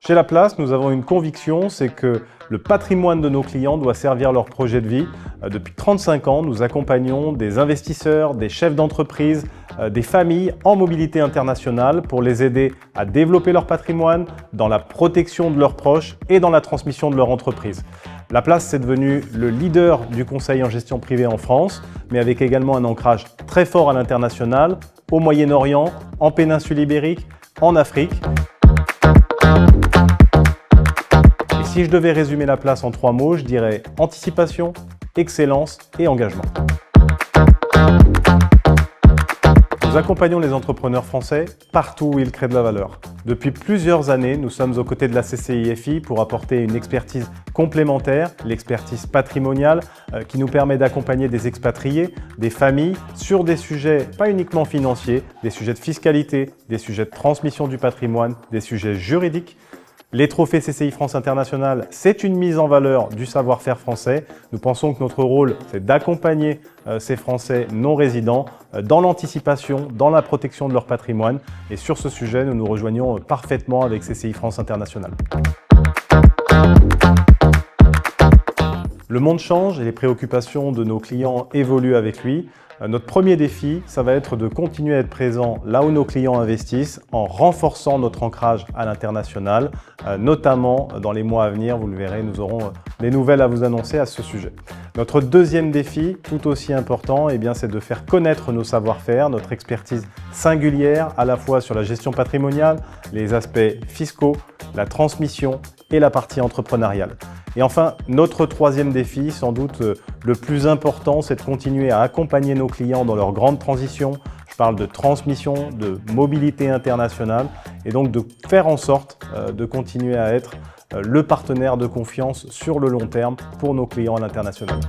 Chez Laplace, nous avons une conviction, c'est que le patrimoine de nos clients doit servir leur projet de vie. Depuis 35 ans, nous accompagnons des investisseurs, des chefs d'entreprise, des familles en mobilité internationale pour les aider à développer leur patrimoine, dans la protection de leurs proches et dans la transmission de leur entreprise. Laplace, c'est devenu le leader du conseil en gestion privée en France, mais avec également un ancrage très fort à l'international, au Moyen-Orient, en péninsule ibérique, en Afrique. Et si je devais résumer Laplace en 3 mots, je dirais anticipation, excellence et engagement. Nous accompagnons les entrepreneurs français partout où ils créent de la valeur. Depuis plusieurs années, nous sommes aux côtés de la CCIFI pour apporter une expertise complémentaire, l'expertise patrimoniale, qui nous permet d'accompagner des expatriés, des familles, sur des sujets pas uniquement financiers, des sujets de fiscalité, des sujets de transmission du patrimoine, des sujets juridiques. Les trophées CCI France International, c'est une mise en valeur du savoir-faire français. Nous pensons que notre rôle, c'est d'accompagner ces Français non résidents dans l'anticipation, dans la protection de leur patrimoine. Et sur ce sujet, nous nous rejoignons parfaitement avec CCI France International. Le monde change et les préoccupations de nos clients évoluent avec lui. Notre premier défi, ça va être de continuer à être présent là où nos clients investissent en renforçant notre ancrage à l'international, notamment dans les mois à venir, vous le verrez, nous aurons des nouvelles à vous annoncer à ce sujet. Notre deuxième défi, tout aussi important, c'est de faire connaître nos savoir-faire, notre expertise singulière à la fois sur la gestion patrimoniale, les aspects fiscaux, la transmission et la partie entrepreneuriale. Et enfin, notre troisième défi, sans doute le plus important, c'est de continuer à accompagner nos clients dans leur grande transition. Je parle de transmission, de mobilité internationale et donc de faire en sorte de continuer à être le partenaire de confiance sur le long terme pour nos clients à l'international.